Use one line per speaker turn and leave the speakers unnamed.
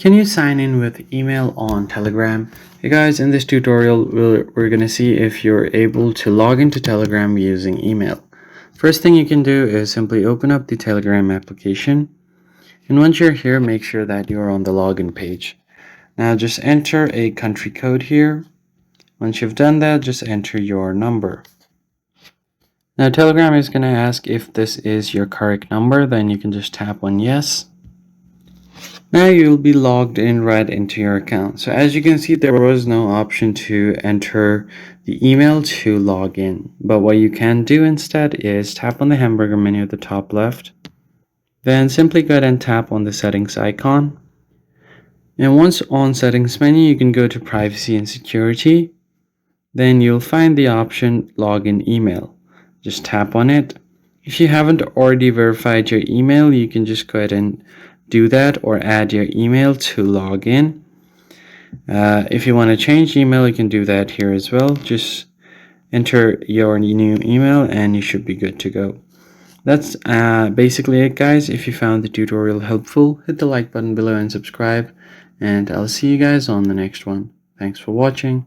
Can you sign in with email on Telegram? Hey guys, in this tutorial we're going to see if you're able to log into Telegram using email. First thing you can do is simply open up the Telegram application, and once you're here, make sure that you're on the login page. Now just enter a country code here. Once you've done that, just enter your number. Now Telegram is going to ask if this is your correct number, then you can just tap on yes. Now you'll be logged in right into your account. So as you can see, there was no option to enter the email to log in. But what you can do instead is tap on the hamburger menu at the top left. Then simply go ahead and tap on the settings icon. And once on settings menu, you can go to privacy and security. Then you'll find the option login email. Just tap on it. If you haven't already verified your email, you can just go ahead and do that or add your email to log in. If you want to change email, you can do that here as well. Just enter your new email and you should be good to go. That's basically it, guys. If you found the tutorial helpful, hit the like button below and subscribe, and I'll see you guys on the next one. Thanks for watching.